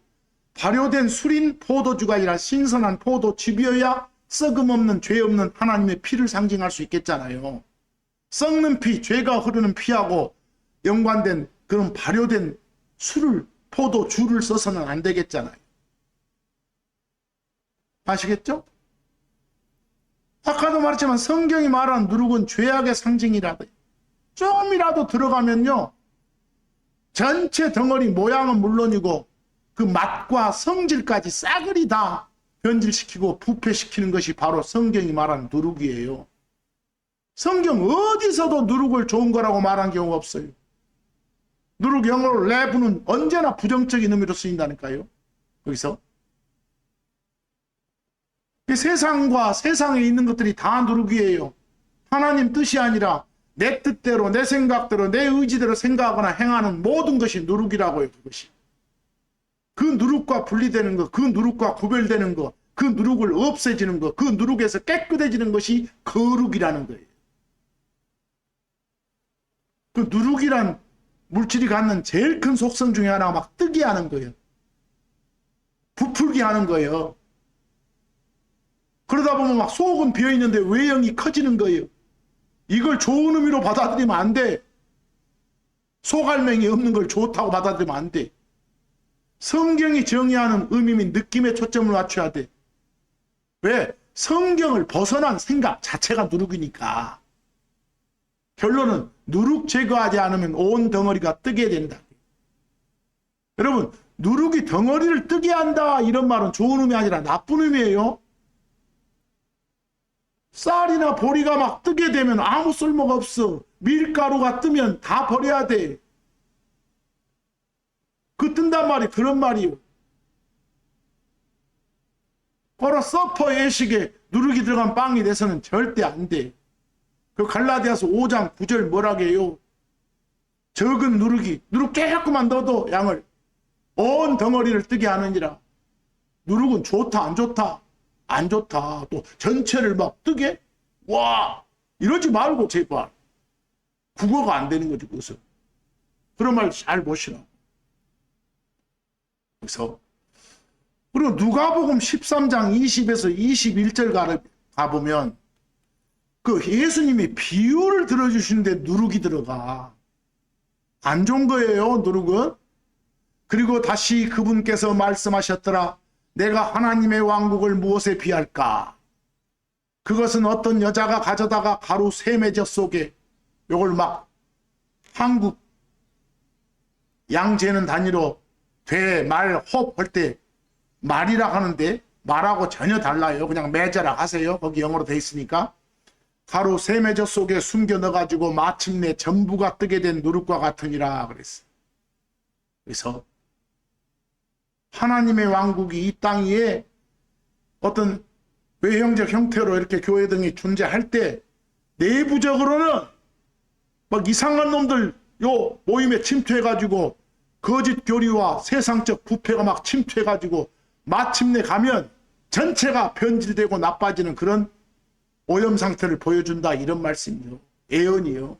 [SPEAKER 1] 발효된 술인 포도주가 아니라 신선한 포도즙이어야 썩음 없는 죄 없는 하나님의 피를 상징할 수 있겠잖아요. 썩는 피, 죄가 흐르는 피하고 연관된 그런 발효된 술을, 포도주를 써서는 안 되겠잖아요. 아시겠죠? 아까도 말했지만 성경이 말한 누룩은 죄악의 상징이라도 좀이라도 들어가면요, 전체 덩어리 모양은 물론이고 그 맛과 성질까지 싸그리 다 변질시키고 부패시키는 것이 바로 성경이 말하는 누룩이에요. 성경 어디서도 누룩을 좋은 거라고 말한 경우가 없어요. 누룩 영어로 레브는 언제나 부정적인 의미로 쓰인다니까요. 여기서 세상과 세상에 있는 것들이 다 누룩이에요. 하나님 뜻이 아니라 내 뜻대로, 내 생각대로, 내 의지대로 생각하거나 행하는 모든 것이 누룩이라고요. 그것이. 그 누룩과 분리되는 것, 그 누룩과 구별되는 것, 그 누룩을 없애지는 것, 그 누룩에서 깨끗해지는 것이 거룩이라는 거예요. 그 누룩이란 물질이 갖는 제일 큰 속성 중에 하나가 막 뜨게 하는 거예요. 부풀게 하는 거예요. 그러다 보면 막 속은 비어있는데 외형이 커지는 거예요. 이걸 좋은 의미로 받아들이면 안 돼. 속알맹이 없는 걸 좋다고 받아들이면 안 돼. 성경이 정의하는 의미 및 느낌에 초점을 맞춰야 돼. 왜? 성경을 벗어난 생각 자체가 누룩이니까. 결론은 누룩 제거하지 않으면 온 덩어리가 뜨게 된다. 여러분, 누룩이 덩어리를 뜨게 한다 이런 말은 좋은 의미 아니라 나쁜 의미예요. 쌀이나 보리가 막 뜨게 되면 아무 쓸모가 없어. 밀가루가 뜨면 다 버려야 돼. 그 뜬단 말이 그런 말이요. 바로 서퍼 예식에 누룩이 들어간 빵이 돼서는 절대 안 돼. 그 갈라디아서 5장 9절 뭐라게요? 적은 누룩이 누룩 조금만 넣어도 양을 온 덩어리를 뜨게 하느니라. 누룩은 좋다 안 좋다? 안 좋다. 또 전체를 막 뜨게? 와, 이러지 말고 제발. 국어가 안 되는 거지 그것은. 그런 말 잘 보시라고. 그래서 그리고 누가복음 13장 20에서 21절 가보면 그 예수님이 비유를 들어주시는데 누룩이 들어가. 안 좋은 거예요, 누룩은. 그리고 다시 그분께서 말씀하셨더라. 내가 하나님의 왕국을 무엇에 비할까? 그것은 어떤 여자가 가져다가 가루 세매저 속에 요걸 막 한국 양재는 단위로 돼, 말, 홉 할 때 말이라 하는데 말하고 전혀 달라요. 그냥 매저라 하세요. 거기 영어로 돼 있으니까. 가루 세매저 속에 숨겨 넣어가지고 마침내 전부가 뜨게 된 누룩과 같으니라 그랬어. 그래서 하나님의 왕국이 이 땅 위에 어떤 외형적 형태로 이렇게 교회 등이 존재할 때 내부적으로는 막 이상한 놈들 요 모임에 침투해가지고 거짓 교리와 세상적 부패가 막 침투해가지고 마침내 가면 전체가 변질되고 나빠지는 그런 오염 상태를 보여준다 이런 말씀이요. 예언이요.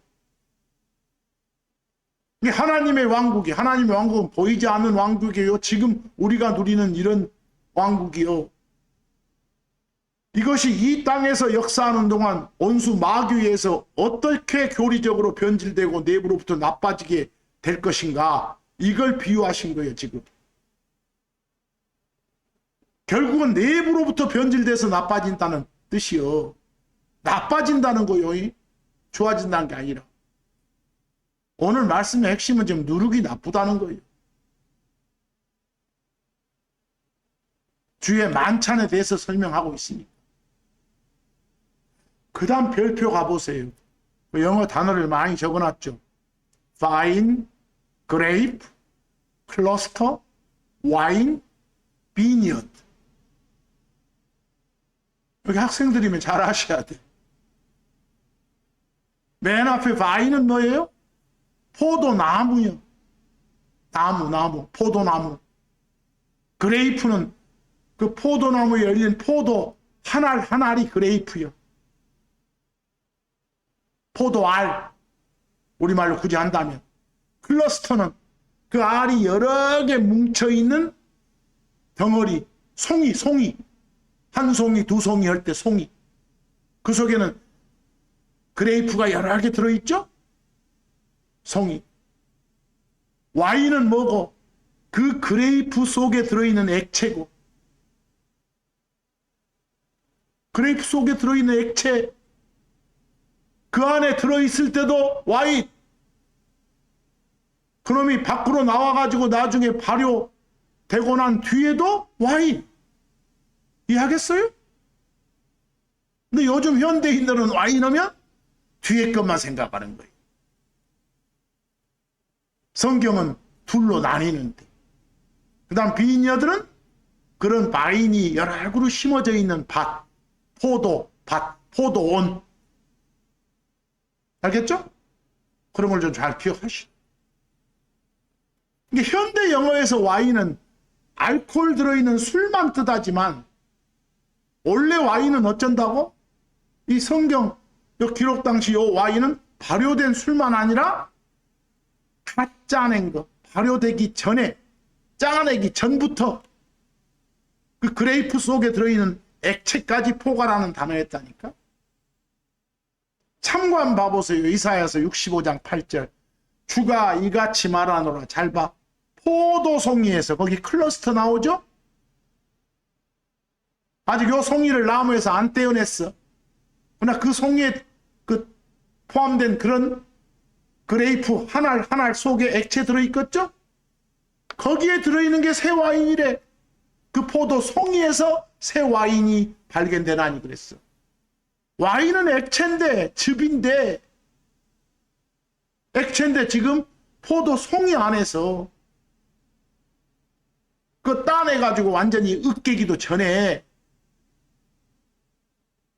[SPEAKER 1] 하나님의 왕국은 보이지 않는 왕국이에요. 지금 우리가 누리는 이런 왕국이요. 이것이 이 땅에서 역사하는 동안 온수 마귀에서 어떻게 교리적으로 변질되고 내부로부터 나빠지게 될 것인가, 이걸 비유하신 거예요. 지금 결국은 내부로부터 변질돼서 나빠진다는 뜻이요. 나빠진다는 거요. 좋아진다는 게 아니라. 오늘 말씀의 핵심은 지금 누룩이 나쁘다는 거예요. 주의 만찬에 대해서 설명하고 있으니까. 그 다음 별표 가보세요. 영어 단어를 많이 적어놨죠. vine, grape, cluster, wine, vineyard. 여기 학생들이면 잘 아셔야 돼. 맨 앞에 vine은 뭐예요? 포도나무요. 나무, 포도나무. 그레이프는 그 포도나무에 열린 포도 한 알 한 알이 그레이프요. 포도알, 우리말로 굳이 한다면. 클러스터는 그 알이 여러 개 뭉쳐있는 덩어리, 송이. 한 송이, 두 송이 할 때 송이. 그 속에는 그레이프가 여러 개 들어있죠? 송이. 와인은 뭐고? 그 그레이프 속에 들어있는 액체고. 그레이프 속에 들어있는 액체, 그 안에 들어있을 때도 와인. 그놈이 밖으로 나와가지고 나중에 발효되고 난 뒤에도 와인. 이해하겠어요? 근데 요즘 현대인들은 와인 하면 뒤에 것만 생각하는 거예요. 성경은 둘로 나뉘는데, 그 다음 빈녀들은 그런 바인이 여러 그루 심어져 있는 밭, 포도밭, 포도원. 알겠죠? 그런 걸 좀 잘 기억하시오. 현대 영어에서 와인은 알코올 들어있는 술만 뜻하지만 원래 와인은 어쩐다고? 이 성경 기록 당시 이 와인은 발효된 술만 아니라 다 짜낸 거, 발효되기 전에, 짜내기 전부터 그 그레이프 속에 들어있는 액체까지 포괄하는 단어였다니까. 참관 봐보세요. 이사야서 65장 8절. 주가 이같이 말하노라. 잘 봐. 포도송이에서, 거기 클러스터 나오죠? 아직 요 송이를 나무에서 안 떼어냈어. 그러나 그 송이에 포함된 그런 그레이프 한 알 한 알 속에 액체 들어있겠죠? 거기에 들어있는 게 새 와인이래. 그 포도 송이에서 새 와인이 발견되나니 그랬어. 와인은 액체인데, 즙인데, 액체인데 지금 포도 송이 안에서 그 따내가지고 완전히 으깨기도 전에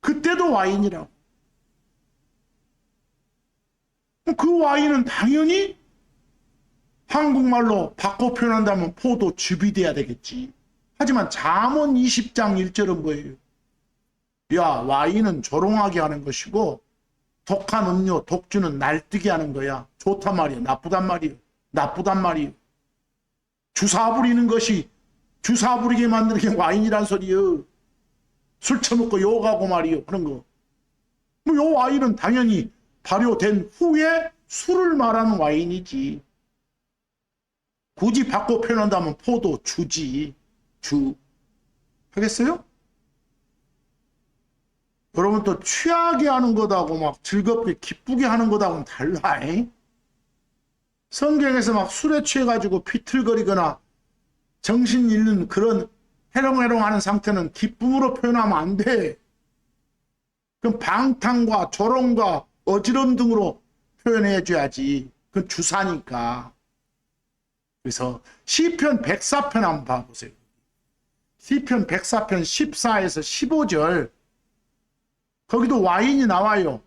[SPEAKER 1] 그때도 와인이라고. 그 와인은 당연히 한국말로 바꿔 표현한다면 포도즙이 돼야 되겠지. 하지만 잠언 20장 1절은 뭐예요? 야, 와인은 조롱하게 하는 것이고 독한 음료, 독주는 날뛰게 하는 거야. 좋단 말이야, 나쁘단 말이야. 나쁘단 말이야. 주사 부리는 것이 주사 부리게 만드는 게 와인이란 소리요. 술 처먹고 욕하고 말이요. 그런 거. 요 와인은 당연히 발효된 후에 술을 말하는 와인이지. 굳이 바꿔 표현한다면 포도주지. 주. 하겠어요? 여러분 또 취하게 하는 것하고 막 즐겁게 기쁘게 하는 것하고는 달라. 성경에서 막 술에 취해가지고 비틀거리거나 정신 잃는 그런 해롱해롱하는 상태는 기쁨으로 표현하면 안 돼. 그럼 방탕과 조롱과 어지러움 등으로 표현해 줘야지. 그건 주사니까. 그래서 시편 104편 한번 봐보세요. 시편 104편 14에서 15절. 거기도 와인이 나와요.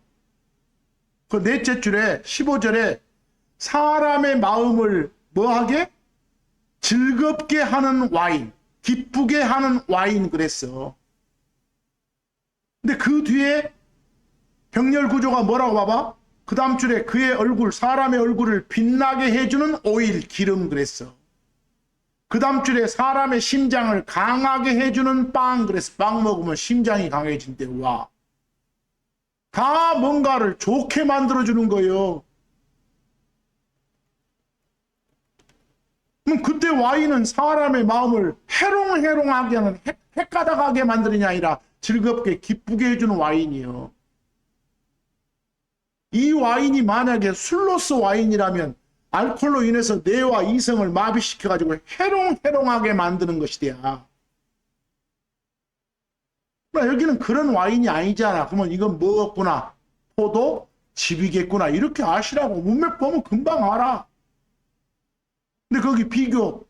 [SPEAKER 1] 그 넷째 줄에 15절에 사람의 마음을 뭐하게? 즐겁게 하는 와인, 기쁘게 하는 와인 그랬어. 근데 그 뒤에 병렬 구조가 뭐라고 봐봐? 그 다음 줄에 그의 얼굴, 사람의 얼굴을 빛나게 해주는 오일, 기름 그랬어. 그 다음 줄에 사람의 심장을 강하게 해주는 빵 그랬어. 빵 먹으면 심장이 강해진대. 와. 다 뭔가를 좋게 만들어주는 거예요. 그럼 그때 와인은 사람의 마음을 해롱해롱하게 하는, 헷가닥하게 만드는 게 아니라 즐겁게 기쁘게 해주는 와인이에요. 이 와인이 만약에 술로서 와인이라면 알코올로 인해서 뇌와 이성을 마비시켜가지고 해롱해롱하게 만드는 것이 돼야. 여기는 그런 와인이 아니잖아. 그러면 이건 뭐겠구나? 포도 즙이겠구나. 이렇게 아시라고. 문맥 보면 금방 알아. 근데 거기 비교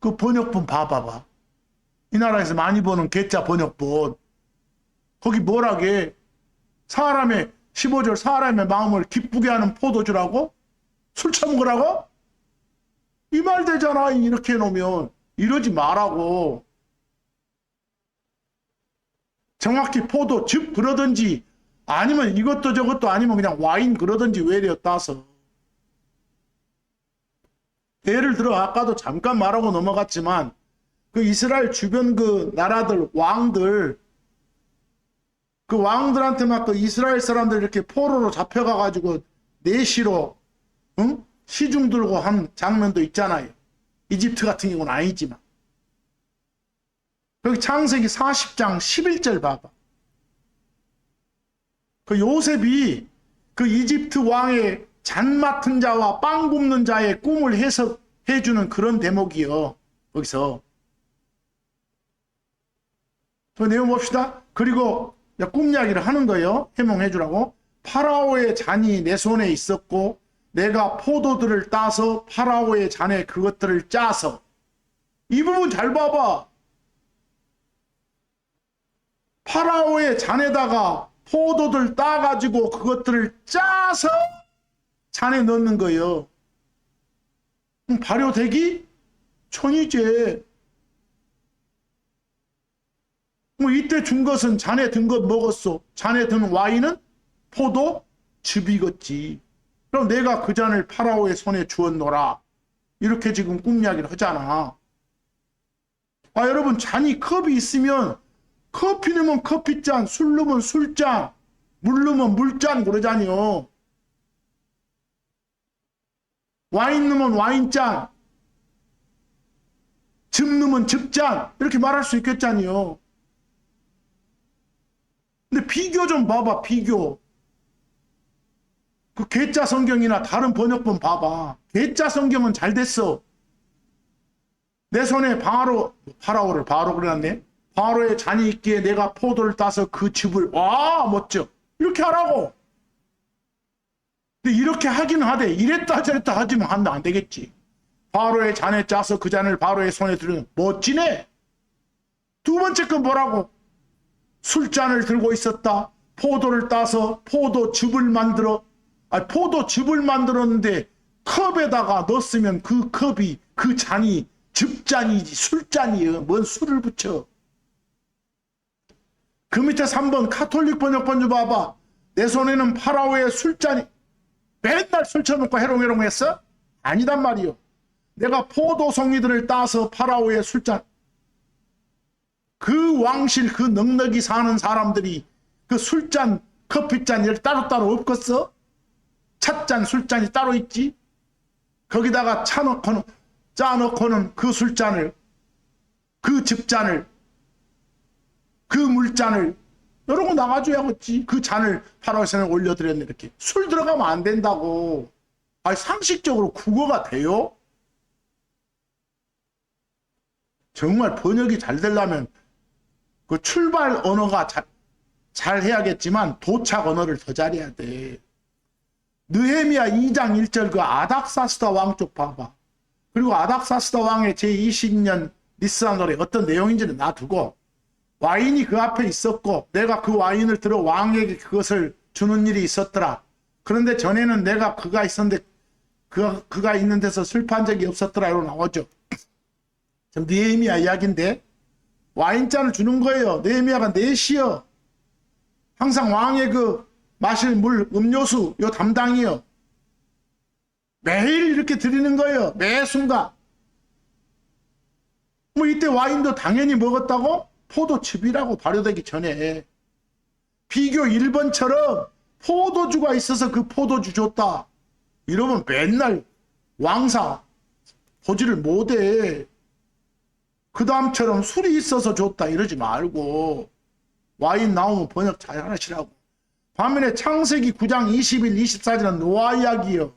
[SPEAKER 1] 그 번역본 봐봐봐. 이 나라에서 많이 보는 개짜 번역본. 거기 뭐라게? 사람의 15절 사람의 마음을 기쁘게 하는 포도주라고? 술 처먹으라고? 이 말 되잖아. 이렇게 해놓으면. 이러지 말라고. 정확히 포도즙 그러든지 아니면 이것도 저것도 아니면 그냥 와인 그러든지 외려 따서. 예를 들어 아까도 잠깐 말하고 넘어갔지만 그 이스라엘 주변 그 나라들 왕들 그 왕들한테 막 그 이스라엘 사람들 이렇게 포로로 잡혀가 가지고 내시로 응? 시중 들고 한 장면도 있잖아요. 이집트 같은 경우는 아니지만. 여기 창세기 40장 11절 봐봐. 그 요셉이 그 이집트 왕의 잔 맡은 자와 빵 굽는 자의 꿈을 해석해주는 그런 대목이요. 거기서. 그 내용 봅시다. 그리고 꿈 이야기를 하는 거예요. 해몽해주라고. 파라오의 잔이 내 손에 있었고 내가 포도들을 따서 파라오의 잔에 그것들을 짜서. 이 부분 잘 봐봐. 파라오의 잔에다가 포도들 따가지고 그것들을 짜서 잔에 넣는 거예요. 발효되기 천이제. 뭐 이때 준 것은 잔에 든 것 먹었어. 잔에 든 와인은 포도 즙이겠지. 그럼 내가 그 잔을 파라오의 손에 주었노라. 이렇게 지금 꿈 이야기를 하잖아. 여러분, 잔이 컵이 있으면 커피 넣으면 커피잔, 술 넣으면 술잔, 물 넣으면 물잔 그러잖아요. 와인 넣으면 와인잔, 즙 넣으면 즙잔 이렇게 말할 수 있겠잖아요. 근데 비교 좀 봐봐. 비교. 그 개짜 성경이나 다른 번역본 봐봐. 개짜 성경은 잘 됐어. 내 손에 파라오를 바로 그래놨네. 바로의 잔이 있기에 내가 포도를 따서 그 즙을. 와, 멋져. 이렇게 하라고. 근데 이렇게 하긴 하되 이랬다 저랬다 하지만 안 되겠지. 바로의 잔에 짜서 그 잔을 바로의 손에 들으면 멋지네. 두 번째 건 뭐라고? 술잔을 들고 있었다. 포도를 따서 포도즙을 만들어. 포도즙을 만들었는데 컵에다가 넣었으면 그 컵이 그 잔이 즙잔이지 술잔이요. 뭔 술을 붙여. 그 밑에 3번 카톨릭 번역본 좀 봐봐. 내 손에는 파라오의 술잔이. 맨날 술 쳐놓고 해롱해롱 했어? 아니단 말이요. 내가 포도송이들을 따서 파라오의 술잔. 그 왕실 그 넉넉히 사는 사람들이 그 술잔 커피잔 이렇게 따로따로 없겠어? 찻잔 술잔이 따로 있지. 거기다가 짜놓고는 그 술잔을 그 즙잔을 그 물잔을 이런 거 나가줘야겠지. 그 잔을 파라오의 손에 올려드렸네. 이렇게 술 들어가면 안 된다고. 상식적으로 국어가 돼요? 정말 번역이 잘 되려면 그 출발 언어가 잘 해야겠지만 도착 언어를 더 잘해야 돼. 느헤미야 2장 1절 그 아닥사스다 왕 쪽 봐봐. 그리고 아닥사스다 왕의 제20년 니스안월에 어떤 내용인지는 놔두고 와인이 그 앞에 있었고 내가 그 와인을 들어 왕에게 그것을 주는 일이 있었더라. 그런데 전에는 내가 그가 있었는데 그가 있는 데서 슬퍼한 적이 없었더라. 이로 나오죠. 지금 느헤미야 이야기인데 와인잔을 주는 거예요. 느헤미야가 넷이요. 항상 왕의 그 마실 물, 음료수 요 담당이요. 매일 이렇게 드리는 거예요. 매 순간. 뭐 이때 와인도 당연히 먹었다고? 포도즙이라고 발효되기 전에. 비교 1번처럼 포도주가 있어서 그 포도주 줬다. 이러면 맨날 왕사 보지를 못해. 그 다음처럼 술이 있어서 줬다 이러지 말고 와인 나오면 번역 잘 하시라고. 반면에 창세기 9장 21, 24절은 노아 이야기요.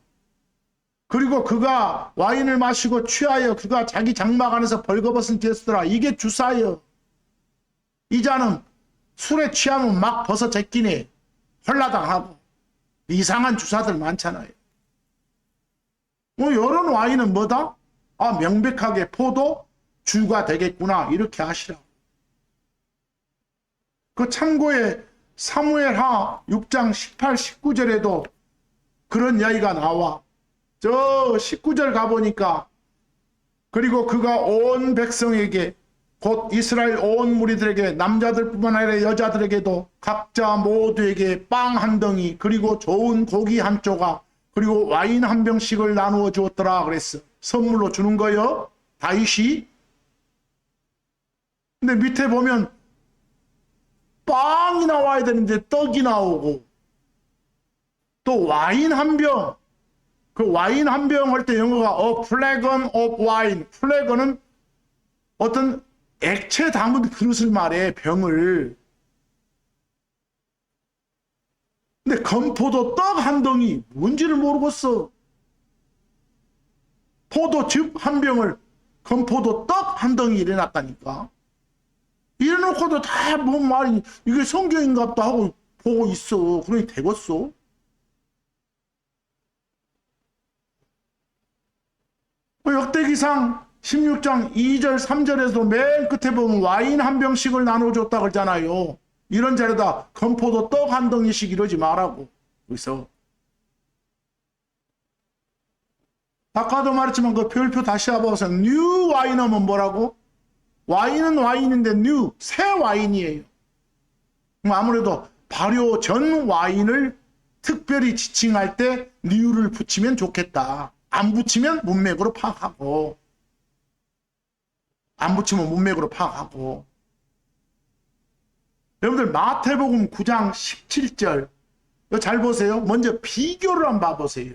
[SPEAKER 1] 그리고 그가 와인을 마시고 취하여 그가 자기 장막 안에서 벌거벗은 뒤에서더라. 이게 주사요. 이 자는 술에 취하면 막 벗어 제끼네. 헐라당하고 이상한 주사들 많잖아요. 이런 와인은 뭐다? 명백하게 포도 주가 되겠구나. 이렇게 하시라고. 그 참고에 사무엘하 6장 18, 19절에도 그런 이야기가 나와. 저 19절 가보니까 그리고 그가 온 백성에게 곧 이스라엘 온 무리들에게 남자들뿐만 아니라 여자들에게도 각자 모두에게 빵 한 덩이 그리고 좋은 고기 한 조각 그리고 와인 한 병씩을 나누어 주었더라 그랬어. 선물로 주는 거요. 다윗이. 근데 밑에 보면 빵이 나와야 되는데 떡이 나오고 또 와인 한 병. 그 와인 한 병 할 때 영어가 a flagon of wine. 플래건은 어떤 액체 담은 그릇을 말해. 병을. 근데 건포도 떡 한 덩이 뭔지를 모르겠어. 포도즙 한 병을 건포도 떡 한 덩이 이래놨다니까. 이래놓고도 다 뭔 말이 이게 성경인갑다 하고 보고 있어. 그러니 되겠어? 역대기상 16장 2절 3절에서 맨 끝에 보면 와인 한 병씩을 나눠줬다 그러잖아요. 이런 자리에다 건포도 떡 한 덩이씩 이러지 말라고. 그래서 아까도 말했지만 그 별표 다시 해봐서 뉴 와인 하면 뭐라고? 와인은 와인인데 뉴, 새 와인이에요. 아무래도 발효 전 와인을 특별히 지칭할 때 뉴를 붙이면 좋겠다. 안 붙이면 문맥으로 파악하고, 안 붙이면 문맥으로 파악하고. 여러분들 마태복음 9장 17절 잘 보세요. 먼저 비교를 한번 봐보세요.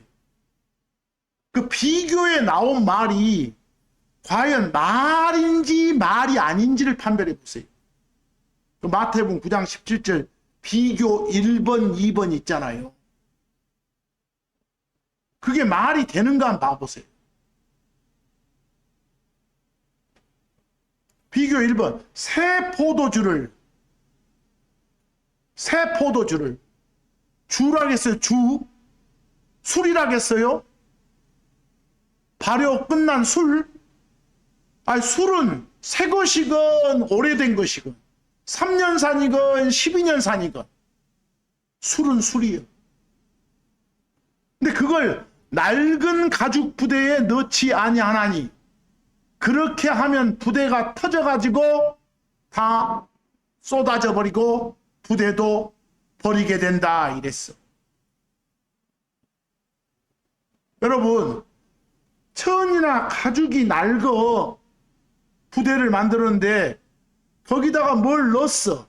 [SPEAKER 1] 그 비교에 나온 말이 과연 말인지 말이 아닌지를 판별해 보세요. 그 마태복음 9장 17절 비교 1번, 2번 있잖아요. 그게 말이 되는가 한번 봐보세요. 비교 1번 새 포도주를 주라겠어요? 술이라겠어요? 발효 끝난 술? 아니 술은 새 것이건 오래된 것이건 3년 산이건 12년 산이건 술은 술이에요. 근데 그걸 낡은 가죽 부대에 넣지 아니하나니 그렇게 하면 부대가 터져가지고 다 쏟아져 버리고 부대도 버리게 된다 이랬어. 여러분 천이나 가죽이 낡어 부대를 만들었는데 거기다가 뭘 넣었어?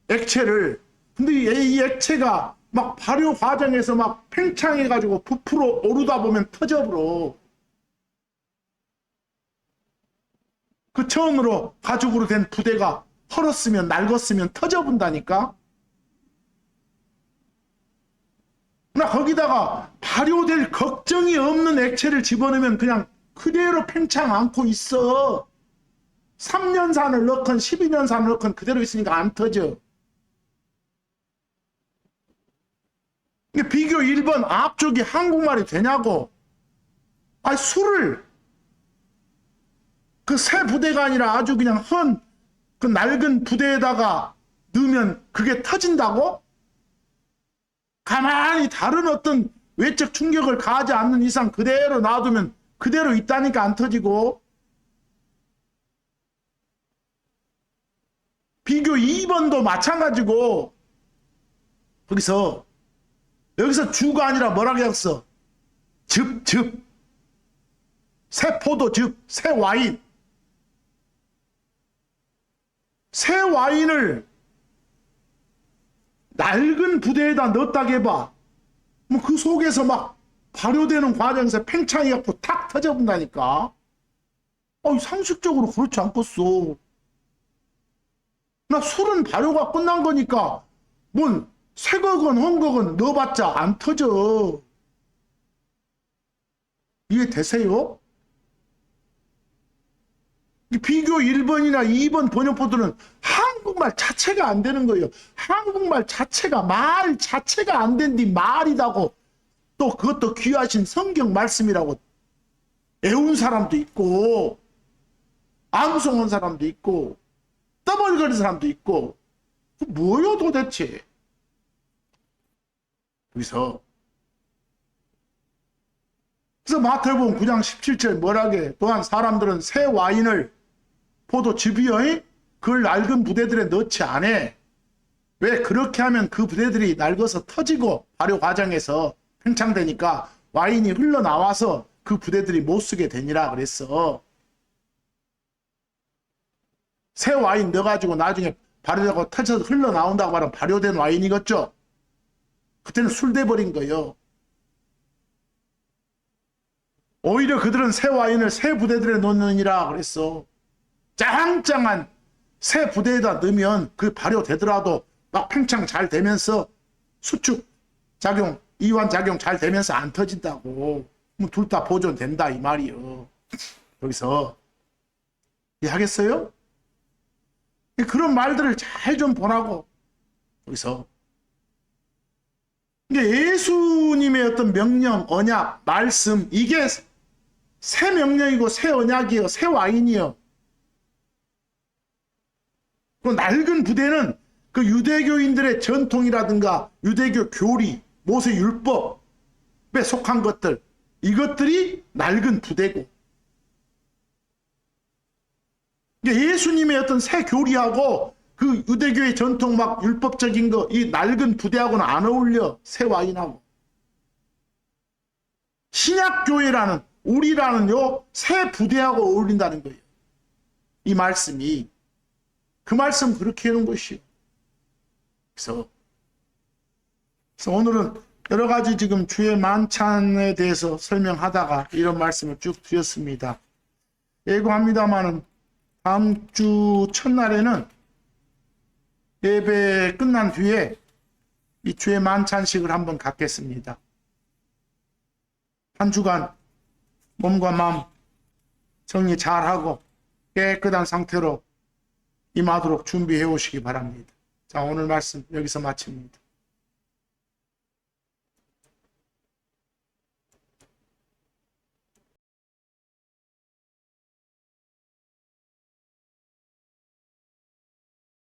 [SPEAKER 1] 액체를. 근데 이 액체가 막 발효 과정에서 막 팽창해가지고 부풀어 오르다 보면 터져버려. 그 천으로 가죽으로 된 부대가 헐었으면 낡았으면 터져본다니까. 나 거기다가 발효될 걱정이 없는 액체를 집어넣으면 그냥 그대로 팽창 않고 있어. 3년산을 넣건 12년산을 넣건 그대로 있으니까 안 터져. 비교 1번 앞쪽이 한국말이 되냐고. 아니 술을 그 새 부대가 아니라 아주 그냥 그 낡은 부대에다가 넣으면 그게 터진다고? 가만히 다른 어떤 외적 충격을 가하지 않는 이상 그대로 놔두면 그대로 있다니까 안 터지고. 비교 2번도 마찬가지고 여기서 주가 아니라 뭐라고 했어? 즙. 새 포도즙, 새 와인. 새 와인을 낡은 부대에다 넣었다고 해봐. 뭐 그 속에서 막 발효되는 과정에서 팽창이 갖고 탁 터져본다니까. 상식적으로 그렇지 않겠어. 나 술은 발효가 끝난 거니까 뭔 새거건 헝거건 넣어봤자 안 터져. 이해되세요? 비교 1번이나 2번 번역본들은 한국말 자체가 안 되는 거예요. 한국말 자체가 말 자체가 안 된디 말이다고 또 그것도 귀하신 성경 말씀이라고 애운 사람도 있고 암송한 사람도 있고 떠벌거리는 사람도 있고 뭐요 도대체. 그래서 마태복음 9장 17절 뭐라게 또한 사람들은 새 와인을 포도즙이여 그걸 낡은 부대들에 넣지 않아. 왜? 그렇게 하면 그 부대들이 낡아서 터지고 발효 과정에서 팽창되니까 와인이 흘러나와서 그 부대들이 못 쓰게 되니라 그랬어. 새 와인 넣어가지고 나중에 발효되고 터져서 흘러나온다고 말하면 발효된 와인이겠죠. 그때는 술 돼버린 거예요. 오히려 그들은 새 와인을 새 부대들에 넣느니라 그랬어. 짱짱한 새 부대에다 넣으면 그 발효되더라도 막 팽창 잘 되면서 수축 작용, 이완 작용 잘 되면서 안 터진다고. 둘 다 보존된다 이 말이요. 여기서 이해하겠어요? 그런 말들을 잘 좀 보라고. 여기서 예수님의 어떤 명령, 언약, 말씀, 이게 새 명령이고 새 언약이요, 새 와인이요. 그 낡은 부대는 그 유대교인들의 전통이라든가 유대교 교리, 모세 율법에 속한 것들, 이것들이 낡은 부대고, 예수님의 어떤 새 교리하고 그 유대교의 전통 막 율법적인 거, 이 낡은 부대하고는 안 어울려. 새 와인하고. 신약교회라는, 우리라는 요 새 부대하고 어울린다는 거예요. 이 말씀이. 그 말씀 그렇게 해놓은 것이요. 그래서 오늘은 여러 가지 지금 주의 만찬에 대해서 설명하다가 이런 말씀을 쭉 드렸습니다. 예고합니다마는 다음 주 첫날에는 예배 끝난 뒤에 이 주의 만찬식을 한번 갖겠습니다. 한 주간 몸과 마음 정리 잘하고 깨끗한 상태로 임하도록 준비해 오시기 바랍니다. 자, 오늘 말씀 여기서 마칩니다.